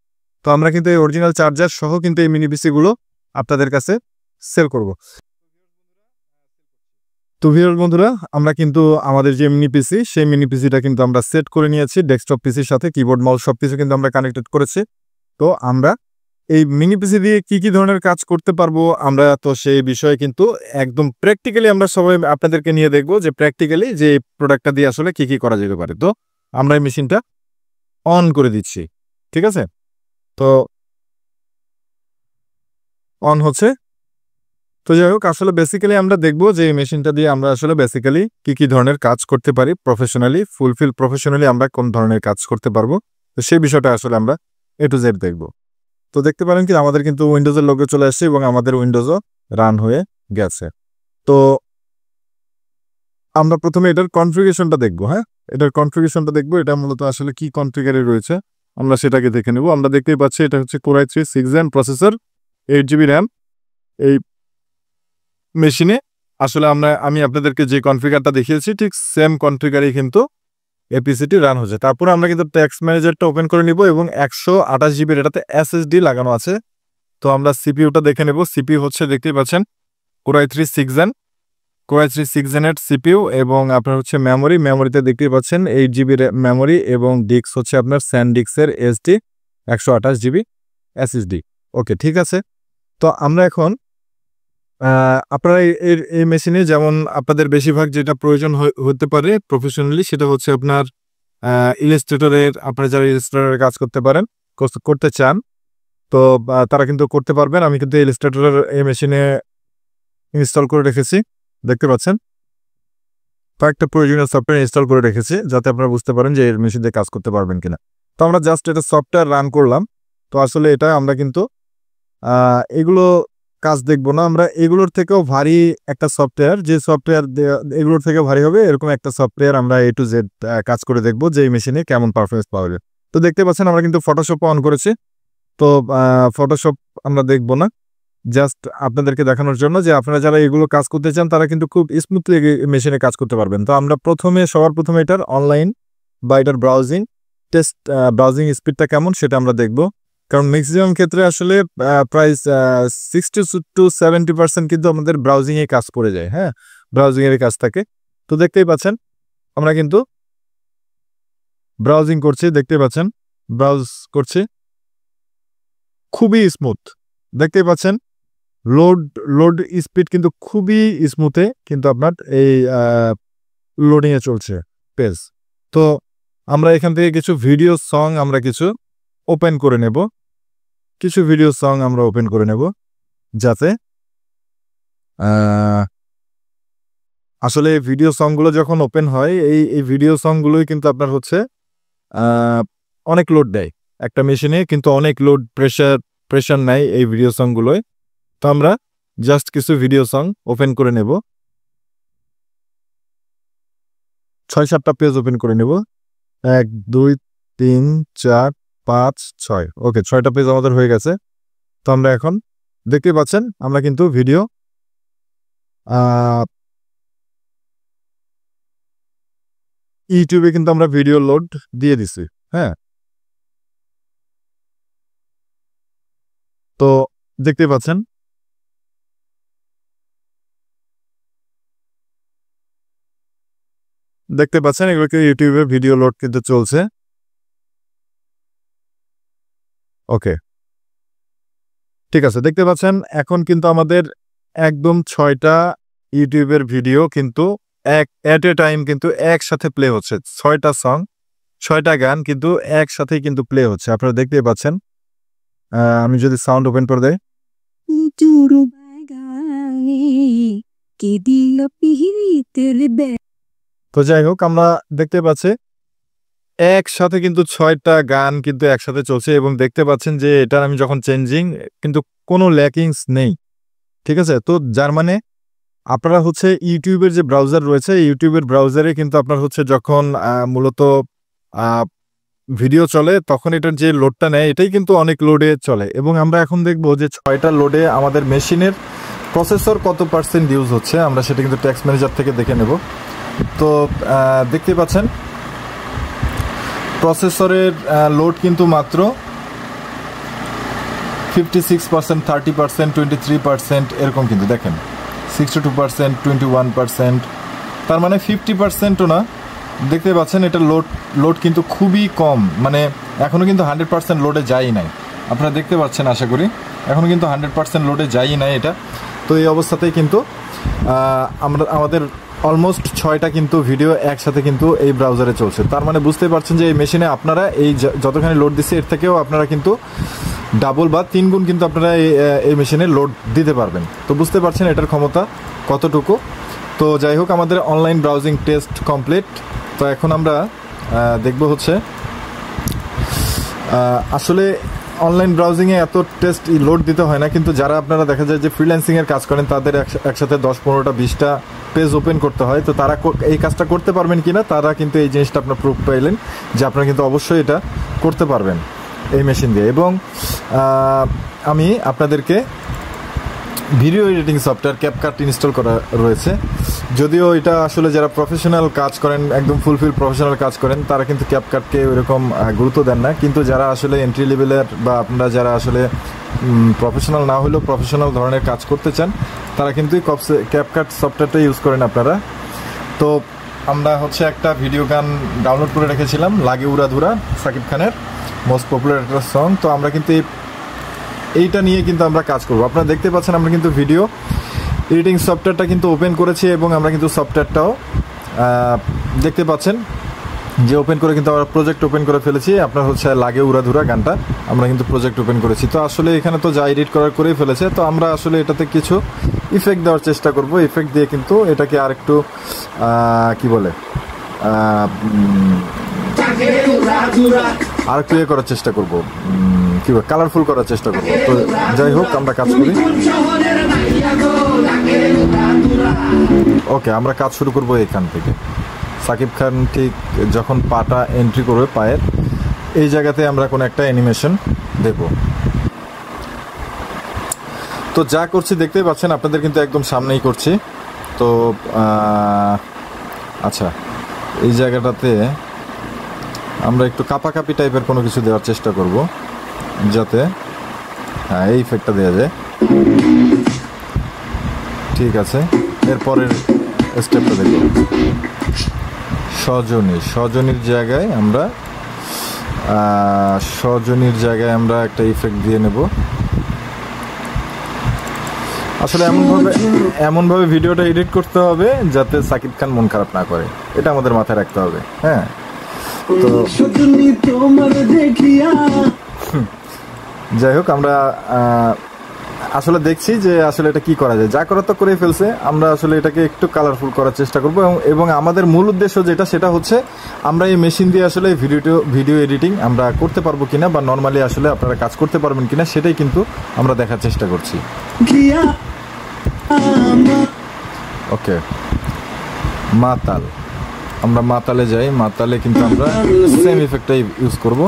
তো আমরা কিন্তু এই অরিজিনাল চার্জার সহ কিন্তু এই মিনি পিসিগুলো আপনাদের কাছে সেল করব। তো ভিউয়ার বন্ধুরা, আমরা কিন্তু আমাদের যে মিনি পিসি সেই মিনি পিসিটা কিন্তু আমরা সেট করে নিয়েছি ডেস্কটপ পিসির সাথে, কিবোর্ড মাউস সব কিছু কিন্তু আমরা কানেক্টেড করেছি। তো আমরা এই মিনি পিসি দিয়ে কি ধরনের কাজ করতে পারবো আমরা তো সেই বিষয়ে কিন্তু একদম প্র্যাকটিক্যালি আমরা সবাই আপনাদেরকে নিয়ে দেখবো যে প্র্যাকটিক্যালি যে প্রোডাক্টটা দিয়ে আসলে কি করা যেতে পারে। তো আমরা এই মেশিনটা অন করে দিচ্ছি, ঠিক আছে? তো অন হচ্ছে। তো যাই হোক, আসলে বেসিক্যালি আমরা দেখবো যে এই মেশিনটা দিয়ে আমরা আসলে বেসিক্যালি কি ধরনের কাজ করতে পারি, প্রফেশনালি আমরা কোন ধরনের কাজ করতে পারবো, তো সেই বিষয়টা আসলে আমরা A to Z দেখবো। তো দেখতে পারেন কি আমাদের কিন্তু উইন্ডোজের লোগো চলে আসছে এবং আমাদের উইন্ডোজও রান হয়ে গেছে। তো আমরা প্রথমে এটার কনফিগারেশনটা দেখবো। হ্যাঁ, এটার কনফিগারেশনটা দেখবো, এটা মূলত আসলে কি কনফিগারে রয়েছে আমরা সেটাকে দেখে নেব। আমরা দেখতেই পাচ্ছি এটা হচ্ছে Core i3 6th Gen processor, 8GB RAM. এই মেশিনে আসলে আমি আপনাদেরকে যে কনফিগারটা দেখিয়েছি ঠিক সেম কনফিগারেই কিন্তু এপিসিটি রান হচ্ছে। তারপরে আমরা কিন্তু টেক্সট ম্যানেজারটা ওপেন করে নিব এবং 128GB এটাতে SSD লাগানো আছে। তো আমরা সিপিইউটা দেখে নেব। সিপিইউ হচ্ছে দেখতেই পাচ্ছেন Core i3 6th Gen এর সিপিইউ এবং আপনার হচ্ছে মেমোরিতে দেখতেই পাচ্ছেন 8GB মেমোরি এবং ডিস্ক হচ্ছে আপনার স্যানডিস্কের SD 128GB SSD। ওকে, ঠিক আছে। তো আমরা এখন আপনারা এই মেশিনে যেমন আপনাদের বেশিরভাগ যেটা প্রয়োজন হতে পারে প্রফেশনালি সেটা হচ্ছে আপনার ইলাস্ট্রেটরের, আপনারা যারা ইলাস্ট্রেটরের কাজ করতে চান তো তারা কিন্তু করতে পারবেন। আমি কিন্তু ইলাস্ট্রেটরের এই মেশিনে ইনস্টল করে রেখেছি, দেখতে পাচ্ছেন কয়েকটা প্রয়োজনীয় সফটওয়্যার ইনস্টল করে রেখেছি যাতে আপনারা বুঝতে পারেন যে এই মেশিন দিয়ে কাজ করতে পারবেন কিনা। তো আমরা জাস্ট এটা সফটওয়্যার রান করলাম। তো আসলে এটা আমরা কিন্তু এগুলো কাজ দেখবো না, আমরা এগুলোর থেকেও ভারী একটা সফটওয়্যার, যে সফটওয়্যার এগুলোর থেকেও ভারী হবে এরকম একটা সফটওয়্যার আমরা A to Z কাজ করে দেখবো যে এই মেশিনে কেমন পারফরমেন্স পাওয়া যায়। তো দেখতে পাচ্ছেন আমরা কিন্তু ফটোশপ অন করেছি। তো ফটোশপ আমরা দেখবো না, জাস্ট আপনাদেরকে দেখানোর জন্য যে আপনারা যারা এগুলো কাজ করতে চান তারা কিন্তু খুব স্মুথলি মেশিনে কাজ করতে পারবেন। তো আমরা সবার প্রথমে এটার অনলাইন বা এটার ব্রাউজিং স্পিডটা কেমন সেটা আমরা দেখব। কারণ ম্যাক্সিমাম ক্ষেত্রে আসলে প্রায় 60 to 70% কিন্তু আমাদের ব্রাউজিংয়ে কাজ পড়ে যায়। হ্যাঁ, ব্রাউজিংয়ের কাজ থাকে। তো দেখতেই পাচ্ছেন আমরা কিন্তু ব্রাউজিং করছি, দেখতেই পাচ্ছেন ব্রাউজ করছি, খুবই স্মুথ। দেখতেই পাচ্ছেন লোড স্পিড কিন্তু খুবই স্মুথে কিন্তু আপনার এই লোডিংয়ে চলছে পেজ। তো আমরা এখান থেকে কিছু ভিডিও সং আমরা কিছু ওপেন করে নেব, যাতে আসলে ভিডিও সংগুলো যখন ওপেন হয় এই ভিডিও সংগুলোই কিন্তু আপনার হচ্ছে অনেক লোড দেয় একটা মেশিনে, কিন্তু অনেক লোড প্রেশার নেয় এই ভিডিও সংগুলোয়। তো আমরা জাস্ট কিছু ভিডিও সং ওপেন করে নেব, 6-7টা পেজ ওপেন করে নেব। 1 2 3 4 5 6, ওকে 6টা পেজ আমাদের হয়ে গেছে। তো আমরা এখন দেখতে পাচ্ছেন আমরা কিন্তু ভিডিও ইউটিউবে কিন্তু আমরা ভিডিও লোড দিয়ে দিছি। হ্যাঁ, তো দেখতে পাচ্ছেন এগুলোকে ইউটিউবে ভিডিও লোড কিন্তু চলছে। ওকে, ঠিক আছে, দেখতে পাচ্ছেন এখন কিন্তু আমাদের একদম 6টা ইউটিউবের ভিডিও কিন্তু এট এ টাইম কিন্তু একসাথে প্লে হচ্ছে। 6টা সং, 6টা গান কিন্তু একসাথেই কিন্তু প্লে হচ্ছে, আপনারা দেখতেই পাচ্ছেন। আমি যদি সাউন্ড ওপেন করে দেই, তো যাই হোক আমরা দেখতে পাচ্ছি একসাথে কিন্তু 6টা গান কিন্তু একসাথে চলছে, এবং দেখতে পাচ্ছেন যে এটা আমি যখন চেঞ্জিং কিন্তু কোনো ল্যাকিংস নেই। ঠিক আছে, তো যার মানে আপনারা হচ্ছে ইউটিউবের যে ব্রাউজার রয়েছে, ইউটিউবের ব্রাউজারে কিন্তু আপনার হচ্ছে যখন মূলত ভিডিও চলে তখন এটার যে লোডটা নেয় এটাই কিন্তু অনেক লোডে চলে। এবং আমরা এখন দেখব যে 6টা লোডে আমাদের মেশিনের প্রসেসর কত % ইউজ হচ্ছে, আমরা সেটা কিন্তু ট্যাক্স ম্যানেজার থেকে দেখে নেব। তো দেখতে পাচ্ছেন প্রসেসরের লোড কিন্তু মাত্র 56%, 30%, 23% এরকম কিন্তু দেখেন, 62%, 21%, তার মানে 50%ও না। দেখতে পাচ্ছেন এটা লোড কিন্তু খুবই কম, মানে এখনও কিন্তু 100% লোডে যায়ই নাই। আপনারা দেখতে পাচ্ছেন আশা করি এখনও কিন্তু 100% লোডে যায়ই নাই এটা। তো এই অবস্থাতেই কিন্তু আমাদের অলমোস্ট 6টা কিন্তু ভিডিও একসাথে কিন্তু এই ব্রাউজারে চলছে। তার মানে বুঝতে পারছেন যে এই মেশিনে আপনারা এই যতখানি লোড দিচ্ছে এর থেকেও আপনারা কিন্তু ডাবল বা 3 গুণ কিন্তু আপনারা এই মেশিনে লোড দিতে পারবেন। তো বুঝতে পারছেন এটার ক্ষমতা কতটুকু। তো যাই হোক আমাদের অনলাইন ব্রাউজিং টেস্ট কমপ্লিট। তো এখন আমরা দেখব হচ্ছে আসলে অনলাইন ব্রাউজিংয়ে এত টেস্ট লোড দিতে হয় না, কিন্তু যারা আপনারা দেখা যায় যে ফ্রিল্যান্সিংয়ের কাজ করেন তাদের একসাথে 10-15টা 20টা পেজ ওপেন করতে হয়। তো তারা এই কাজটা করতে পারবেন কিনা, তারা কিন্তু এই জিনিসটা আপনার প্রুফ পাইলেন যে আপনারা কিন্তু অবশ্যই এটা করতে পারবেন এই মেশিন দিয়ে। এবং আমি আপনাদেরকে video editing software CapCut install করা রয়েছে। যদিও এটা আসলে যারা প্রফেশনাল কাজ করেন, একদম ফুলফিল প্রফেশনাল কাজ করেন, তারা কিন্তু ক্যাপকাটকে ওইরকম গুরুত্ব দেন না। কিন্তু যারা আসলে এন্ট্রি লেভেলের বা আপনারা যারা আসলে প্রফেশনাল না হলেও প্রফেশনাল ধরনের কাজ করতে চান, তারা কিন্তু ক্যাপকাট সফটওয়্যারটা ইউজ করেন আপনারা। তো আমরা হচ্ছে একটা ভিডিও গান ডাউনলোড করে রেখেছিলাম, লাগে উড়াধুরা, সাকিব খানের মোস্ট পপুলার একটা সং। তো আমরা কিন্তু এইটা নিয়ে কিন্তু আমরা কাজ করব। আপনারা দেখতে পাচ্ছেন আমরা কিন্তু ভিডিও এডিটিং সফটওয়্যারটা কিন্তু ওপেন করেছি, এবং আমরা কিন্তু সফটওয়্যারটাও দেখতে পাচ্ছেন যে ওপেন করে কিন্তু আমরা প্রজেক্ট ওপেন করে ফেলেছি। আপনার হচ্ছে লাগে উড়াধুরা গানটা আমরা কিন্তু প্রজেক্ট ওপেন করেছি। তো আসলে এখানে তো যা এডিট করেই ফেলেছে। তো আমরা আসলে এটাতে কিছু ইফেক্ট দেওয়ার চেষ্টা করব। ইফেক্ট দিয়ে কিন্তু এটাকে আরেকটু কি বলে আরেকটু ইয়ে করার চেষ্টা করব, কি বলে কালারফুল করার চেষ্টা করব। তো যাই হোক আমরা কাজ করি। ওকে, আমরা কাজ শুরু করব এখান থেকে। সাকিব খান ঠিক যখন পাটা এন্ট্রি করবে পায়ের এই জায়গাতে আমরা কোনো একটা অ্যানিমেশন দেব। তো তো যা করছি দেখতেই পাচ্ছেন, আপনাদের কিন্তু একদম সামনেই করছি। তো আচ্ছা, এই জায়গাটাতে আমরা একটু কাপাকাপি টাইপের কোনো কিছু দেওয়ার চেষ্টা করব, যাতে হ্যাঁ এই ইফেক্টটা দেওয়া যায়। ঠিক আছে, এরপরের স্টেপটা দেখব। সজনীর জায়গায় আমরা একটা ইফেক্ট দিয়ে নেব। আসলে এমনভাবে ভিডিওটা এডিট করতে হবে যাতে সাকিব খান মন খারাপ না করে, এটা আমাদের মাথায় রাখতে হবে। হ্যাঁ, তো যাই হোক, আমরা আসলে দেখছি যে আসলে এটা কি করা যায়। যা করা তো করে ফেলছে, আমরা আসলে এটাকে একটু কালারফুল করার চেষ্টা করব। এবং আমাদের মূল উদ্দেশ্য সেটা হচ্ছে আমরা এই মেশিন দিয়ে আসলে ভিডিও এডিটিং আমরা করতে পারবো কিনা, বা নর্মালি আসলে আপনারা কাজ করতে পারবেন কিনা, সেটাই কিন্তু আমরা দেখার চেষ্টা করছি। ওকে, মাতাল, আমরা মাতালে যাই। মাতালে কিন্তু আমরা সেম ইফেক্টটাই ইউজ করব।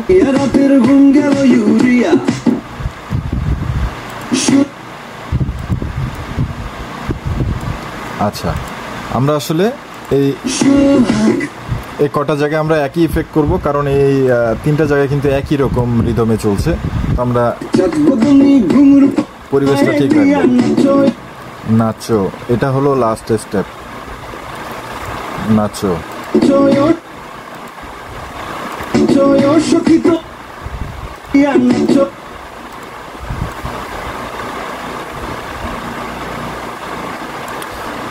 আচ্ছা, আমরা আসলে এই কটা জায়গায় আমরা একই ইফেক্ট করব, কারণ এই তিনটা জায়গায় কিন্তু একই রকম রিদমে চলছে। আমরা পরিবেশটা ঠিক রাখবো। নাচো, এটা হলো লাস্ট স্টেপ। নাচো,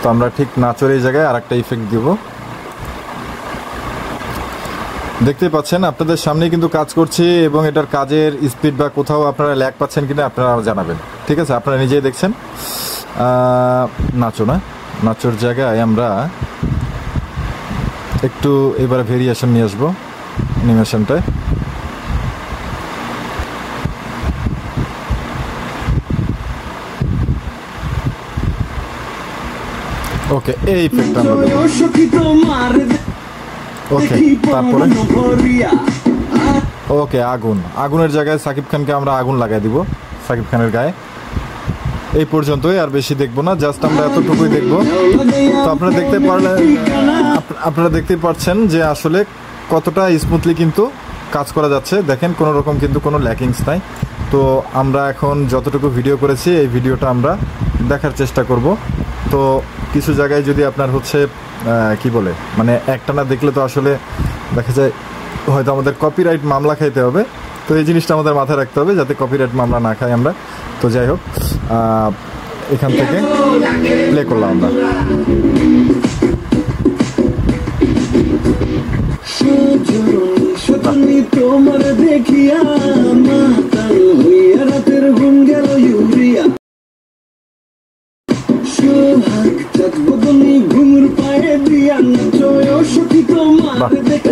তো আমরা ঠিক নাচোর এই জায়গায় আরেকটা ইফেক্ট দিব। দেখতেই পাচ্ছেন, আপনাদের সামনে কিন্তু কাজ করছি, এবং এটার কাজের স্পিড বা কোথাও আপনারা ল্যাগ পাচ্ছেন কিনা আপনারা জানাবেন। ঠিক আছে, আপনারা নিজেই দেখছেন। নাচোর জায়গায় আমরা একটু এবারে ভেরিয়েশন নিয়ে আসবো অ্যানিমেশনটায়। ওকে, এই ইফেক্টটা আমরা দেব। ওকে, তারপরে ওকে, আগুনের জায়গায় সাকিব খানকে আমরা আগুন লাগাই দিব, সাকিব খানের গায়ে। এই পর্যন্তই, আর বেশি দেখবো না, জাস্ট আমরা এতটুকুই দেখবো। তো আপনারা দেখতেই পাচ্ছেন যে আসলে কতটা স্মুথলি কিন্তু কাজ করা যাচ্ছে। দেখেন, কোনো রকম কিন্তু কোনো ল্যাকিংস নাই। তো আমরা এখন যতটুকু ভিডিও করেছি, এই ভিডিওটা আমরা দেখার চেষ্টা করব। তো কিছু জায়গায় যদি আপনার হচ্ছে কি বলে, মানে একটানা দেখলে তো আসলে দেখা যায় হয়তো আমাদের কপিরাইট মামলা খাইতে হবে। তো এই জিনিসটা আমাদের মাথায় রাখতে হবে যাতে কপিরাইট মামলা না খাই আমরা। তো যাই হোক, এখান থেকে প্লে করলাম আমরা।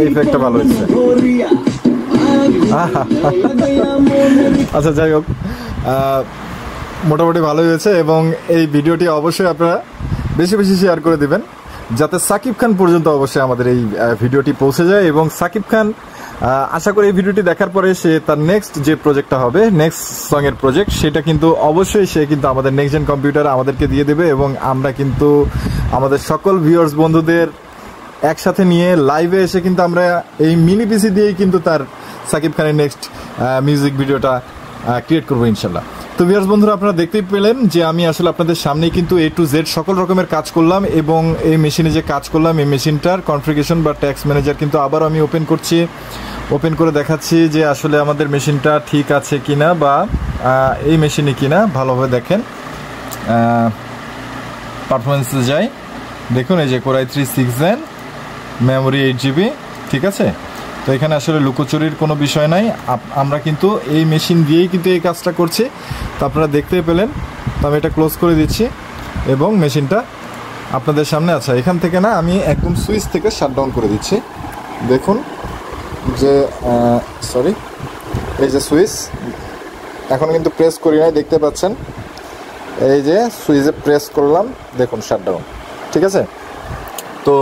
এই ইফেক্টটা ভালো হয়েছে। আচ্ছা, যাই হোক, মোটামুটি ভালোই হয়েছে। এবং এই ভিডিওটি অবশ্যই আপনারা বেশি বেশি শেয়ার করে দিবেন, যাতে সাকিব খান পর্যন্ত অবশ্যই আমাদের এই ভিডিওটি পৌঁছে যায়। এবং সাকিব খান আশা করি এই ভিডিওটি দেখার পরে সে তার নেক্সট যে প্রজেক্টটা হবে, নেক্সট সঙের প্রজেক্ট, সেটা কিন্তু অবশ্যই সে কিন্তু আমাদের নেক্সট জেন কম্পিউটার আমাদেরকে দিয়ে দেবে। এবং আমরা কিন্তু আমাদের সকল ভিউয়ার্স বন্ধুদের একসাথে নিয়ে লাইভে এসে কিন্তু আমরা এই মিনি পিসি দিয়েই কিন্তু তার সাকিব খানের নেক্সট মিউজিক ভিডিওটা ক্রিয়েট করবো ইনশাল্লাহ। তো ভিউয়ার্স বন্ধুরা, আপনারা দেখতেই পেলেন যে আমি আসলে আপনাদের সামনেই কিন্তু A to Z সকল রকমের কাজ করলাম। এবং এই মেশিনে যে কাজ করলাম, এই মেশিনটার কনফিগারেশন বা ট্যাক্স ম্যানেজার কিন্তু আবার আমি ওপেন করে দেখাচ্ছি যে আসলে আমাদের মেশিনটা ঠিক আছে কিনা, বা এই মেশিনে কিনা। ভালোভাবে দেখেন, পারফরমেন্সে যাই, দেখুন এই যে Core i3 6 Gen, memory 8GB। ঠিক আছে, তো এখানে আসলে লুকোচুরির কোনো বিষয় নাই, আমরা কিন্তু এই মেশিন দিয়েই কিন্তু এই কাজটা করছি। তো আপনারা দেখতেই পেলেন। তো আমি এটা ক্লোজ করে দিচ্ছি এবং মেশিনটা আপনাদের সামনে। আচ্ছা, এখান থেকে না, আমি একদম সুইচ থেকে শাটডাউন করে দিচ্ছি। দেখুন যে সরি, এই যে সুইচ এখন কিন্তু প্রেস করি নাই, দেখতে পাচ্ছেন এই যে সুইচে প্রেস করলাম, দেখুন শাটডাউন। ঠিক আছে, তো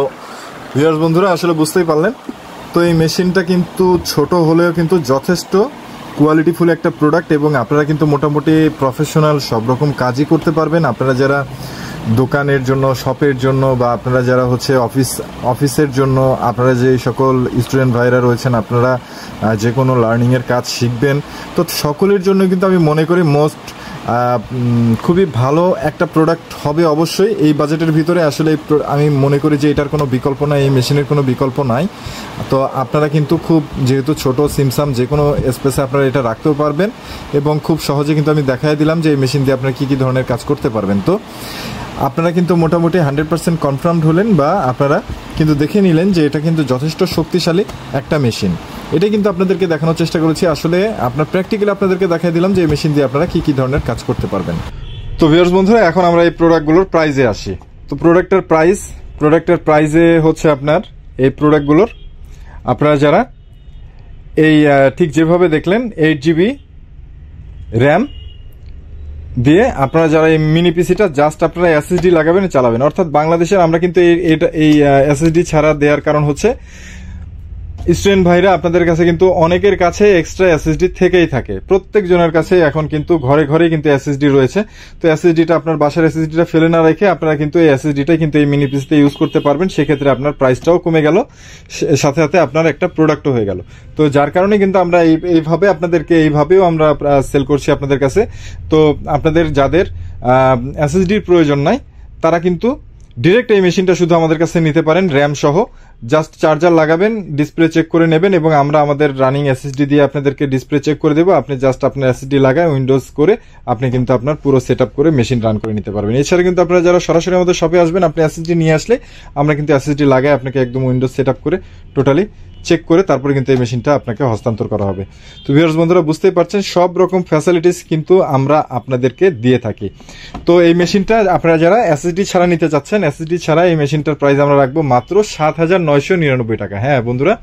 ভিউয়ার্স বন্ধুরা আসলে বুঝতেই পারলেন। তো এই মেশিনটা কিন্তু ছোট হলেও কিন্তু যথেষ্ট কোয়ালিটিফুল একটা প্রোডাক্ট এবং আপনারা কিন্তু মোটামুটি প্রফেশনাল সব রকম কাজই করতে পারবেন। আপনারা যারা দোকানের জন্য, শপের জন্য, বা আপনারা যারা হচ্ছে অফিসের জন্য, আপনারা যে সকল স্টুডেন্ট ভাইরা রয়েছেন, আপনারা যে কোনো লার্নিংয়ের কাজ শিখবেন, তো সকলের জন্য কিন্তু আমি মনে করি খুবই ভালো একটা প্রোডাক্ট হবে অবশ্যই। এই বাজেটের ভিতরে আসলে আমি মনে করি যে এটার কোনো বিকল্প নাই, এই মেশিনের কোনো বিকল্প নাই। তো আপনারা কিন্তু খুব, যেহেতু ছোট সিমসাম, যে কোনো স্পেসে আপনারা এটা রাখতেও পারবেন এবং খুব সহজে কিন্তু আমি দেখাই দিলাম যে এই মেশিন দিয়ে আপনারা কী কী ধরনের কাজ করতে পারবেন। তো আপনারা কিন্তু মোটামুটি 100% কনফার্মড হলেন, বা আপনারা কিন্তু দেখে নিলেন যে এটা কিন্তু যথেষ্ট শক্তিশালী একটা মেশিন। এটা কিন্তু আপনাদেরকে দেখানোর চেষ্টা করেছি, আসলে আপনার প্র্যাকটিক্যালি আপনাদেরকে দেখাই দিলাম যে এই মেশিন দিয়ে আপনারা কী কী ধরনের কাজ করতে পারবেন। তো ভিউয়ার্স বন্ধুরা, এখন আমরা এই প্রোডাক্টগুলোর প্রাইসে আসি। তো প্রোডাক্টের প্রাইসে হচ্ছে আপনার এই প্রোডাক্টগুলোর, আপনারা যারা এই ঠিক যেভাবে দেখলেন 8 GB র্যাম দিয়ে আপনারা যারা এই মিনি পিসিটা জাস্ট আপনারা এসএসডি লাগাবেন, চালাবেন। অর্থাৎ বাংলাদেশের আমরা কিন্তু এই এসএসডি ছাড়া দেওয়ার কারণ হচ্ছে স্টুডেন্ট ভাইরা আপনাদের কাছে কিন্তু অনেকের কাছে এক্সট্রা এসএসডি থেকেই থাকে, প্রত্যেক জনের কাছে এখন কিন্তু ঘরে ঘরে কিন্তু এসএসডি রয়েছে। তো এসএসডিটা আপনার বাসার এসএসডিটা ফেলে না রেখে আপনারা কিন্তু এই এসএসডিটাই কিন্তু এই মিনি পিসিতে ইউজ করতে পারবেন। সেক্ষেত্রে আপনার প্রাইসটাও কমে গেল, সাথে সাথে আপনার একটা প্রোডাক্টও হয়ে গেল। তো যার কারণে কিন্তু আমরা এইভাবে আপনাদেরকে এইভাবেও আমরা সেল করছি আপনাদের কাছে। তো আপনাদের যাদের এসএসডির প্রয়োজন নাই তারা কিন্তু ডিরেক্ট এই মেশিনটা শুধু আমাদের কাছে নিতে পারেন, র্যাম সহ। জাস্ট চার্জার লাগাবেন, ডিসপ্লে চেক করে নেবেন এবং আমরা আমাদের রানিং এসএসডি দিয়ে আপনাদেরকে ডিসপ্লে চেক করে দেবো। আপনি জাস্ট আপনার এসএসডি লাগায় উইন্ডোজ করে আপনি কিন্তু আপনার পুরো সেট আপ করে মেশিন রান করে নিতে পারবেন। এছাড়া কিন্তু আপনারা যারা সরাসরি আমাদের শপে আসবেন, আপনি এসএসডি নিয়ে আসলে আমরা কিন্তু এসএসডি লাগায় আপনাকে একদম উইন্ডোজ সেট আপ করে টোটালি চেক করে তারপরে কিন্তু এই মেশিনটা আপনাকে হস্তান্তর করা হবে। তো ভিউয়ার্স বন্ধুরা, বুঝতেই পারছেন সব রকম ফ্যাসিলিটিস কিন্তু আমরা আপনাদেরকে দিয়ে থাকি। তো এই মেশিনটা আপনারা যারা এসএসডি ছাড়া নিতে চাচ্ছেন, এসএসডি ছাড়া এই মেশিনটার প্রাইস আমরা রাখবো মাত্র 7,999 টাকা। হ্যাঁ বন্ধুরা,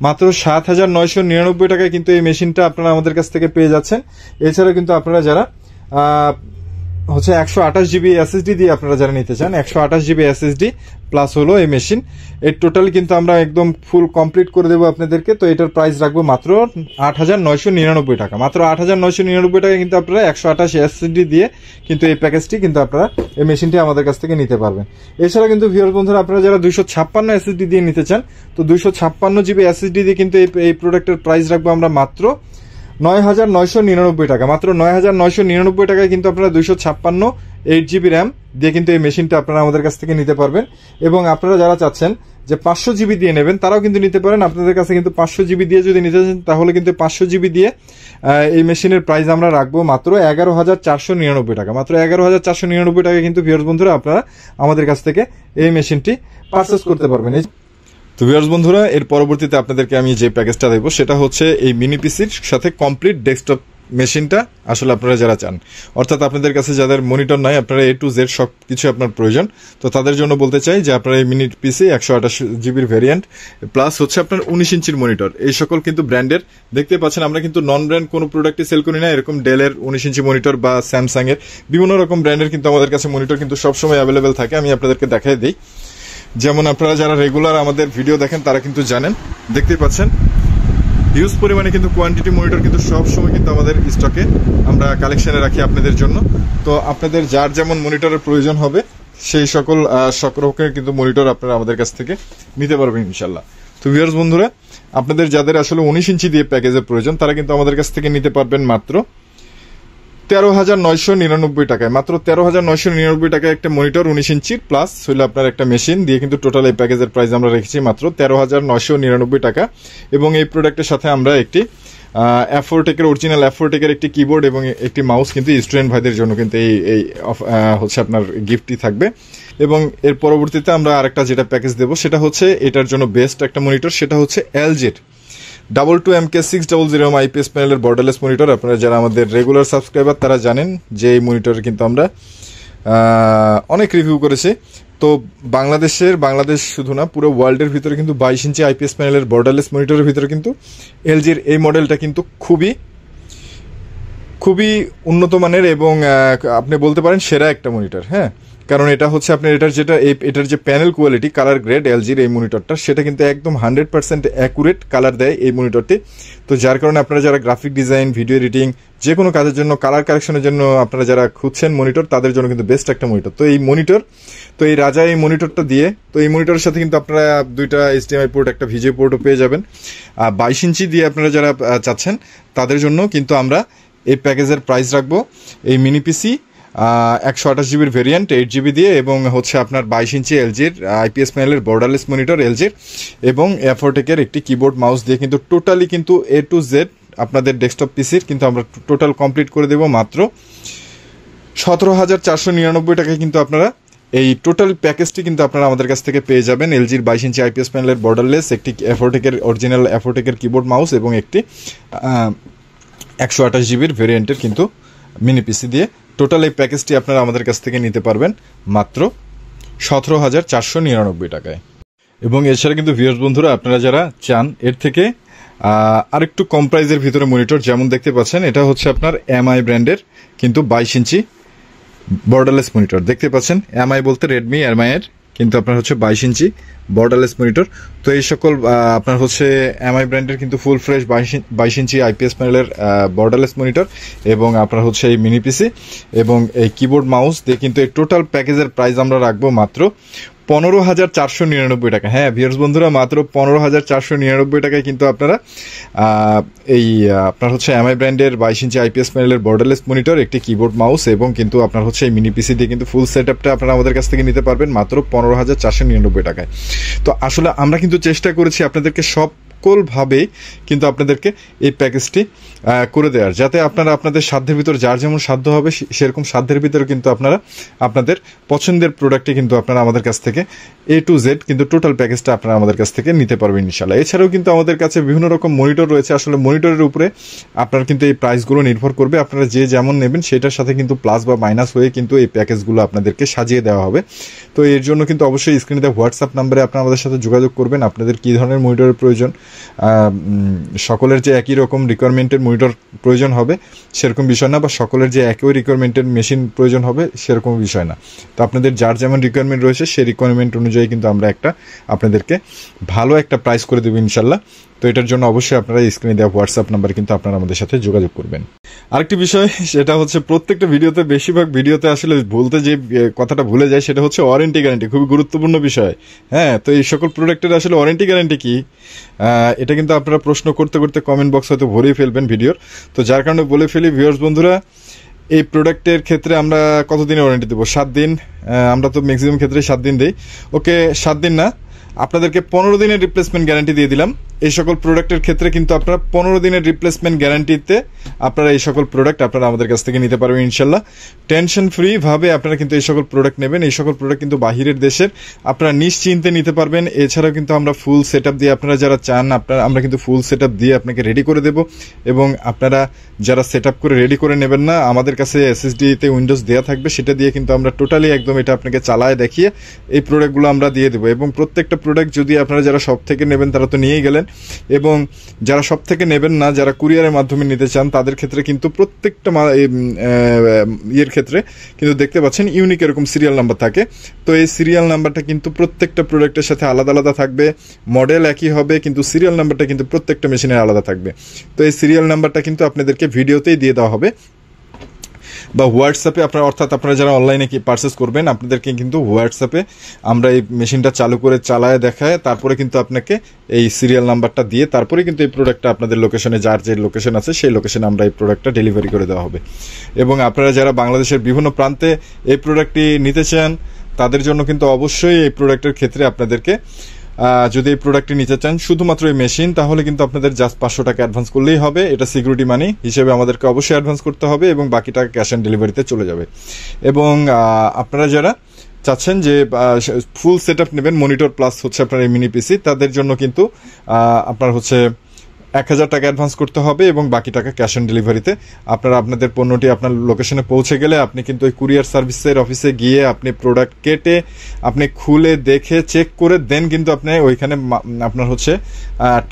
মাত্র 7,999 টাকায় কিন্তু এই মেশিনটা আপনারা আমাদের কাছ থেকে পেয়ে যাচ্ছেন। এছাড়া কিন্তু আপনারা যারা হচ্ছে 128 GB এসএসডি দিয়ে আপনারা যারা নিতে চান, 128 GB এসএসডি প্লাস হলো এই মেশিন, এর টোটাল কিন্তু আমরা একদম ফুল কমপ্লিট করে দেবো আপনাদেরকে। তো এটার প্রাইস রাখবো মাত্র 8,999 টাকা। মাত্র 8,999 টাকা কিন্তু আপনারা 128 এসএসডি দিয়ে কিন্তু এই প্যাকেজটি কিন্তু আপনারা এই মেশিনটি আমাদের কাছ থেকে নিতে পারবেন। এছাড়া কিন্তু ভিউয়ার বন্ধুরা, আপনারা যারা 256 এসএসডি দিয়ে নিতে চান, তো 256 GB এসএসডি দিয়ে কিন্তু এই প্রোডাক্টের প্রাইস রাখবো আমরা মাত্র 9,999 টাকা। মাত্র 9,999 টাকায় কিন্তু আপনারা 256 8 GB র্যাম দিয়ে কিন্তু এই মেশিনটা আপনারা আমাদের কাছ থেকে নিতে পারবেন। এবং আপনারা যারা চাচ্ছেন যে 500 GB দিয়ে নেবেন, তারাও কিন্তু নিতে পারেন। আপনাদের কাছে কিন্তু 500 GB দিয়ে যদি নিতে চান, তাহলে কিন্তু 500 GB দিয়ে এই মেশিনের প্রাইস আমরা রাখবো মাত্র 11,499 টাকা। মাত্র 11,499 টাকা কিন্তু ভিউয়ার্স বন্ধুরা আপনারা আমাদের কাছ থেকে এই মেশিনটি পারচেস করতে পারবেন। তো ভিউয়ার্স বন্ধুরা, এর পরবর্তীতে আপনাদেরকে আমি যে প্যাকেজটা দেবো সেটা হচ্ছে এই মিনি পিসির সাথে কমপ্লিট ডেস্কটপ মেশিনটা আসলে আপনারা যারা চান, অর্থাৎ আপনাদের কাছে যাদের মনিটর নাই, আপনারা A to Z সব কিছু আপনার প্রয়োজন, তো তাদের জন্য বলতে চাই যে আপনারা এই মিনি পিসি 128 GB ভ্যারিয়েন্ট প্লাস হচ্ছে আপনার 19 ইঞ্চির মনিটর, এই সকল কিন্তু ব্র্যান্ডের দেখতে পাচ্ছেন। আমরা কিন্তু নন ব্র্যান্ড কোনো প্রোডাক্টই সেল করি না। এরকম ডেলের 19 ইঞ্চি মনিটর বা স্যামসাং এর বিভিন্ন রকম ব্র্যান্ডের কিন্তু আমাদের কাছে মনিটর কিন্তু সবসময় অ্যাভেলেবেল থাকে। আমি আপনাদেরকে দেখাই দিই। যেমন আপনারা যারা রেগুলার আমাদের ভিডিও দেখেন তারা কিন্তু জানেন, দেখতেই পাচ্ছেন হিউজ পরিমাণে কিন্তু কোয়ান্টিটি মনিটর কিন্তু সব সময় কিন্তু আমাদের স্টকে আমরা কালেকশনে রাখি আপনাদের জন্য। তো আপনাদের যার যেমন মনিটরের প্রয়োজন হবে সেই সকল রকমের কিন্তু মনিটর আপনারা আমাদের কাছ থেকে নিতে পারবেন ইনশাল্লাহ। তো ভিউয়ার্স বন্ধুরা, আপনাদের যাদের আসলে 19 ইঞ্চি দিয়ে প্যাকেজের প্রয়োজন তারা কিন্তু আমাদের কাছ থেকে নিতে পারবেন মাত্র 13,999 টাকায়। মাত্র 13,999 টাকায় একটা মনিটর 19 ইঞ্চির প্লাস হইলে আপনার একটা মেশিন দিয়ে কিন্তু টোটাল এই প্যাকেজের প্রাইস আমরা রেখেছি মাত্র 13,999 টাকা। এবং এই প্রোডাক্টের সাথে আমরা একটি অ্যাফোরটেকের অরিজিনাল অ্যাফোরটেকের একটি কিবোর্ড এবং একটি মাউস কিন্তু স্টুডেন্ট ভাইদের জন্য কিন্তু এই হচ্ছে আপনার গিফটই থাকবে। এবং এর পরবর্তীতে আমরা আরেকটা যেটা প্যাকেজ দেবো সেটা হচ্ছে এটার জন্য বেস্ট একটা মনিটর, সেটা হচ্ছে LG 22MK600 IPS প্যানেলের বর্ডারলেস মনিটর। আপনারা যারা আমাদের রেগুলার সাবস্ক্রাইবার তারা জানেন যে এই মনিটরে কিন্তু আমরা অনেক রিভিউ করেছি। তো বাংলাদেশ শুধু না, পুরো ওয়ার্ল্ডের ভিতরে কিন্তু 22 ইঞ্চি IPS প্যানেলের বর্ডারলেস মনিটরের ভিতরে কিন্তু LGর এই মডেলটা কিন্তু খুবই উন্নত মানের এবং আপনি বলতে পারেন সেরা একটা মনিটর। হ্যাঁ, কারণ এটা হচ্ছে আপনার এটার যে প্যানেল কোয়ালিটি কালার গ্রেড এলজির এই মনিটরটা সেটা কিন্তু একদম 100% অ্যাকুরেট কালার দেয় এই মনিটরটি। তো যার কারণে আপনারা যারা গ্রাফিক ডিজাইন, ভিডিও এডিটিং, যে কোনো কাজের জন্য, কালার কারেকশনের জন্য আপনারা যারা খুঁজছেন মনিটর, তাদের জন্য কিন্তু বেস্ট একটা মনিটর। তো এই রাজা এই মনিটরটা দিয়ে, তো এই মনিটরের সাথে কিন্তু আপনারা দুইটা HDMI পোর্ট, একটা ভিজিএ পোর্টও পেয়ে যাবেন। 22 ইঞ্চি দিয়ে আপনারা যারা চাচ্ছেন তাদের জন্য কিন্তু আমরা এই প্যাকেজের প্রাইস রাখবো এই মিনি পিসি 128 জিবির ভেরিয়েন্ট 8 জিবি দিয়ে, এবং হচ্ছে আপনার 22 ইঞ্চি এলজির IPS প্যানেলের বর্ডারলেস মনিটর এলজির, এবং অ্যাফোটেকের একটি কিবোর্ড মাউস দিয়ে কিন্তু টোটালি কিন্তু A to Z আপনাদের ডেস্কটপ পিসির কিন্তু আমরা টোটাল কমপ্লিট করে দেবো মাত্র 17,499 টাকায়। কিন্তু আপনারা এই টোটাল প্যাকেজটি কিন্তু আপনারা আমাদের কাছ থেকে পেয়ে যাবেন। এলজির 22 ইঞ্চি IPS প্যানেলের বর্ডারলেস, একটি অরিজিনাল অ্যাফোটেকের কিবোর্ড মাউস, এবং একটি 128 জিবির ভেরিয়েন্টের কিন্তু মিনি পিসি দিয়ে টোটাল এই প্যাকেজটি আপনারা আমাদের কাছ থেকে নিতে পারবেন মাত্র 17,499 টাকায়। এবং এছাড়া কিন্তু ভিউয়ার্স বন্ধুরা, আপনারা যারা চান এর থেকে আরেকটু কম প্রাইজের ভিতরে মনিটর, যেমন দেখতে পাচ্ছেন এটা হচ্ছে আপনার MI ব্র্যান্ডের কিন্তু 22 ইঞ্চি বর্ডারলেস মনিটর দেখতে পাচ্ছেন। MI বলতে রেডমি MI এর কিন্তু আপনার হচ্ছে 22 ইঞ্চি বর্ডারলেস মনিটর। তো এই সকল আপনার হচ্ছে MI ব্র্যান্ডের কিন্তু ফুল ফ্রেশ 22 ইঞ্চি IPS প্যানেলের বর্ডারলেস মনিটর, এবং আপনার হচ্ছে এই মিনি পিসি এবং এই কিবোর্ড মাউস দিয়ে কিন্তু এই টোটাল প্যাকেজের প্রাইস আমরা রাখবো মাত্র 15,499 টাকা। হ্যাঁ ভিউয়ার্স বন্ধুরা, মাত্র 15,499 টাকায় কিন্তু আপনারা এই আপনার হচ্ছে MI ব্র্যান্ডের 22 ইঞ্চি IPS প্যানেলের বর্ডারলেস মনিটর, একটি কিবোর্ড মাউস, এবং কিন্তু আপনার হচ্ছে এই মিনি পিসি দিয়ে কিন্তু ফুল সেটআপটা আপনারা আমাদের কাছ থেকে নিতে পারবেন মাত্র 15,499 টাকায়। তো আসলে আমরা কিন্তু চেষ্টা করেছি আপনাদেরকে সকলভাবে কিন্তু আপনাদেরকে এই প্যাকেজটি করে দেওয়ার, যাতে আপনারা আপনাদের সাধ্যের ভিতর, যার যেমন সাধ্য হবে সেরকম সাধ্যের ভিতরে কিন্তু আপনারা আপনাদের পছন্দের প্রোডাক্টটি কিন্তু আপনারা আমাদের কাছ থেকে A to Z কিন্তু টোটাল প্যাকেজটা আপনারা আমাদের কাছ থেকে নিতে পারবেন ইনশাল্লাহ। এছাড়াও কিন্তু আমাদের কাছে বিভিন্ন রকম মনিটর রয়েছে। আসলে মনিটরের উপরে আপনার কিন্তু এই প্রাইসগুলো নির্ভর করবে, আপনারা যে যেমন নেবেন সেটার সাথে কিন্তু প্লাস বা মাইনাস হয়ে কিন্তু এই প্যাকেজগুলো আপনাদেরকে সাজিয়ে দেওয়া হবে। তো এর জন্য কিন্তু অবশ্যই স্ক্রিনে দেওয়া হোয়াটসঅ্যাপ নাম্বারে আপনারা আমাদের সাথে যোগাযোগ করবেন। আপনাদের কী ধরনের মনিটরের প্রয়োজন, সকলের যে একই রকম রিকোয়ারমেন্টের মনিটর প্রয়োজন হবে সেরকম বিষয় না, বা সকলের যে একই রিকোয়ারমেন্টের মেশিন প্রয়োজন হবে সেরকম বিষয় না। তো আপনাদের যার যেমন রিকোয়ারমেন্ট রয়েছে সেই রিকোয়ারমেন্ট অনুযায়ী কিন্তু আমরা আপনাদেরকে ভালো একটা প্রাইস করে দেবো ইনশাল্লাহ। তো এটার জন্য অবশ্যই আপনারা স্ক্রিনে দেওয়া হোয়াটসঅ্যাপ নাম্বার কিন্তু আপনারা আমাদের সাথে যোগাযোগ করবেন। আরেকটি বিষয়, সেটা হচ্ছে প্রত্যেকটা ভিডিওতে, বেশিরভাগ ভিডিওতে আসলে বলতে যে কথাটা ভুলে যায়, সেটা হচ্ছে ওয়ারেন্টি গ্যারান্টি, খুবই গুরুত্বপূর্ণ বিষয়। হ্যাঁ, তো এই সকল প্রোডাক্টের আসলে ওয়ারেন্টি গ্যারান্টি কি, এটা কিন্তু আপনারা প্রশ্ন করতে করতে কমেন্ট বক্স হয়তো ভরিয়ে ফেলবেন ভিডিওর। তো যার কারণে বলে ফেলি ভিউয়ার্স বন্ধুরা, এই প্রোডাক্টের ক্ষেত্রে আমরা কতদিনের ওয়ারেন্টি দেবো? 7 দিন। আমরা তো ম্যাক্সিমাম ক্ষেত্রে 7 দিন দিই। ওকে, 7 দিন না, আপনাদেরকে 15 দিনের রিপ্লেসমেন্ট গ্যারান্টি দিয়ে দিলাম। এই সকল প্রোডাক্টের ক্ষেত্রে কিন্তু আপনারা 15 দিনের রিপ্লেসমেন্ট গ্যারান্টিতে আপনারা এই সকল প্রোডাক্ট আপনারা আমাদের কাছ থেকে নিতে পারবেন ইনশাল্লাহ। টেনশন ফ্রি ভাবে আপনারা কিন্তু এই সকল প্রোডাক্ট নেবেন। এই সকল প্রোডাক্ট কিন্তু বাহিরের দেশের, আপনারা নিশ্চিন্তে নিতে পারবেন। এছাড়াও কিন্তু আমরা ফুল সেট আপ দিয়ে, আপনারা যারা চান আমরা কিন্তু ফুল সেট আপ দিয়ে আপনাকে রেডি করে দেবো। এবং আপনারা যারা সেট আপ করে রেডি করে নেবেন না, আমাদের কাছে SSD-তে উইন্ডোজ দেওয়া থাকবে, সেটা দিয়ে কিন্তু আমরা টোটালি একদম এটা আপনাকে চালায় দেখিয়ে এই প্রোডাক্টগুলো আমরা দিয়ে দেবো। এবং প্রত্যেকটা প্রোডাক্ট যদি আপনারা যারা সব থেকে নেবেন তারা তো নিয়েই গেলেন, এবং যারা সব থেকে নেবেন না, যারা কুরিয়ারের মাধ্যমে নিতে চান, তাদের ক্ষেত্রে কিন্তু প্রত্যেকটা ইয়ের ক্ষেত্রে কিন্তু দেখতে পাচ্ছেন ইউনিক এরকম সিরিয়াল নাম্বার থাকে। তো এই সিরিয়াল নাম্বারটা কিন্তু প্রত্যেকটা প্রোডাক্টের সাথে আলাদা আলাদা থাকবে। মডেল একই হবে কিন্তু সিরিয়াল নাম্বারটা কিন্তু প্রত্যেকটা মেশিনের আলাদা থাকবে। তো এই সিরিয়াল নাম্বারটা কিন্তু আপনাদেরকে ভিডিওতেই দিয়ে দেওয়া হবে, বা হোয়াটসঅ্যাপে আপনারা, অর্থাৎ আপনারা যারা অনলাইনে কি পারচেস করবেন, আপনাদেরকে কিন্তু হোয়াটসঅ্যাপে আমরা এই মেশিনটা চালু করে চালায় দেখায়, তারপরে কিন্তু আপনাকে এই সিরিয়াল নাম্বারটা দিয়ে তারপরে কিন্তু এই প্রোডাক্টটা আপনাদের লোকেশনে, যার যে লোকেশন আছে সেই লোকেশনে আমরা এই প্রোডাক্টটা ডেলিভারি করে দেওয়া হবে। এবং আপনারা যারা বাংলাদেশের বিভিন্ন প্রান্তে এই প্রোডাক্টটি নিতে চান, তাদের জন্য কিন্তু অবশ্যই এই প্রোডাক্টের ক্ষেত্রে আপনাদেরকে যদি এই প্রোডাক্টটি নিতে চান, শুধুমাত্র এই মেশিন, তাহলে কিন্তু আপনাদের জাস্ট 500 টাকা অ্যাডভান্স করলেই হবে। এটা সিকিউরিটি মানি হিসেবে আমাদেরকে অবশ্যই অ্যাডভান্স করতে হবে, এবং বাকি টাকা ক্যাশ অন ডেলিভারিতে চলে যাবে। এবং আপনারা যারা চাচ্ছেন যে ফুল সেট আপ নেবেন, মনিটর প্লাস হচ্ছে আপনার এই মিনি পিসি, তাদের জন্য কিন্তু আপনার হচ্ছে 1000 টাকা অ্যাডভান্স করতে হবে এবং বাকি টাকা ক্যাশ অন ডেলিভারিতে। আপনারা আপনাদের পণ্যটি আপনার লোকেশনে পৌঁছে গেলে আপনি কিন্তু ওই কুরিয়ার সার্ভিসের অফিসে গিয়ে আপনি প্রোডাক্ট কেটে আপনি খুলে দেখে চেক করে দেন কিন্তু আপনি ওইখানে আপনার হচ্ছে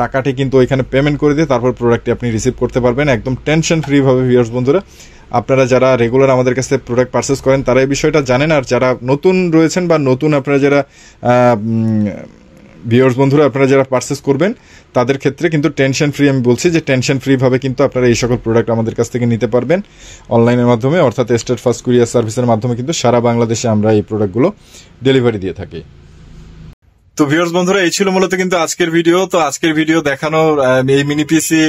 টাকাটি কিন্তু ওইখানে পেমেন্ট করে দিয়ে তারপর প্রোডাক্টটি আপনি রিসিভ করতে পারবেন একদম টেনশন ফ্রিভাবে। ভিউয়ার্স বন্ধুরা, আপনারা যারা রেগুলার আমাদের কাছে প্রোডাক্ট পারচেস করেন তারা এই বিষয়টা জানেন, আর যারা নতুন রয়েছেন বা নতুন আপনারা যারা ভিউয়ার্স বন্ধুরা আপনারা যারা পারচেস করবেন তাদের ক্ষেত্রে কিন্তু টেনশন ফ্রি, আমি বলছি যে টেনশন ফ্রিভাবে কিন্তু আপনারা এই সকল প্রোডাক্ট আমাদের কাছ থেকে নিতে পারবেন অনলাইনের মাধ্যমে, অর্থাৎ স্টেট ফার্স্ট কুরিয়ার সার্ভিসের মাধ্যমে কিন্তু সারা বাংলাদেশে আমরা এই প্রোডাক্টগুলো ডেলিভারি দিয়ে থাকি। তো ভিউয়ার্স বন্ধুরা, এই ছিল মূলত কিন্তু আজকের ভিডিও। তো আজকের ভিডিও দেখানোর এই মিনি পিসি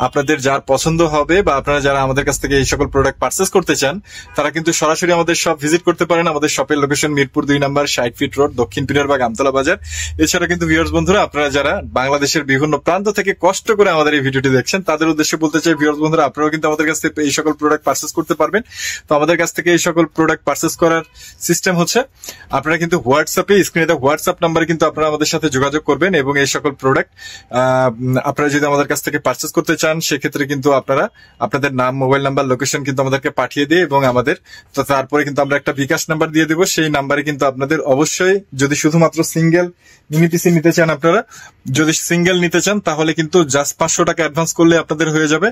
আপনাদের যার পছন্দ হবে বা আপনারা যারা আমাদের কাছ থেকে এই সকল প্রোডাক্ট পারচেস করতে চান তারা কিন্তু সরাসরি আমাদের শপ ভিজিট করতে পারেন। আমাদের শপের লোকেশন মিরপুর 2 নম্বর 60 ফিট রোড, দক্ষিণ পিনারবাগ, আমতলা বাজার। এছাড়া কিন্তু ভিউয়ার্স বন্ধুরা, আপনারা যারা বাংলাদেশের বিভিন্ন প্রান্ত থেকে কষ্ট করে আমাদের এই ভিডিওটি দেখছেন তাদের উদ্দেশ্যে বলতে চাই ভিউয়ার্স বন্ধুরা, আপনারাও কিন্তু আমাদের কাছ থেকে এই সকল প্রোডাক্ট পারচেস করতে পারবেন। তো আমাদের কাছ থেকে এই সকল প্রোডাক্ট পারচেস করার সিস্টেম হচ্ছে আপনারা কিন্তু হোয়াটসঅ্যাপে স্ক্রিনে দেওয়া হোয়াটসঅ্যাপ নাম্বারে কিন্তু আপনারা আমাদের সাথে যোগাযোগ করবেন এবং এই সকল প্রোডাক্ট আপনারা যদি আমাদের কাছ থেকে পারচেস করতে চান সেক্ষেত্রে কিন্তু আপনারা আপনাদের নাম, মোবাইল নাম্বার, লোকেশন কিন্তু আমাদেরকে পাঠিয়ে দিয়ে এবং আমাদের তো তারপরে কিন্তু আমরা একটা বিকাশ নাম্বার দিয়ে দেবো। সেই নাম্বারে কিন্তু আপনাদের অবশ্যই যদি শুধুমাত্র সিঙ্গেল মিনি পিসি নিতে চান, আপনারা যদি সিঙ্গেল নিতে চান তাহলে কিন্তু জাস্ট 500 টাকা অ্যাডভান্স করলে আপনাদের হয়ে যাবে।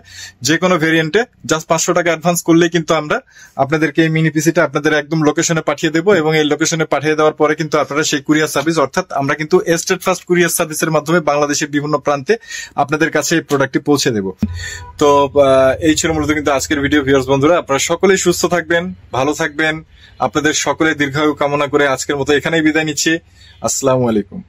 যে কোনো ভেরিয়েন্টে জাস্ট 500 টাকা অ্যাডভান্স করলে কিন্তু আমরা আপনাদেরকে এই মিনি পিসিটা আপনাদের একদম লোকেশনে পাঠিয়ে দেবো এবং এই লোকেশনে পাঠিয়ে দেওয়ার পরে কিন্তু আপনারা সেই কুরিয়ার সার্ভিস, অর্থাৎ আমরা কিন্তু স্টেট ফার্স্ট কুরিয়ার সার্ভিসের মাধ্যমে বাংলাদেশের বিভিন্ন প্রান্তে আপনাদের কাছে এই প্রোডাক্টটি পৌঁছে দেব। তো এই ছিল মূলত কিন্তু আজকের ভিডিও। ভিউয়ার্স বন্ধুরা, আপনারা সকলেই সুস্থ থাকবেন, ভালো থাকবেন, আপনাদের সকলের দীর্ঘায়ু কামনা করে আজকের মতো এখানেই বিদায় নিচ্ছি। আসসালামু আলাইকুম।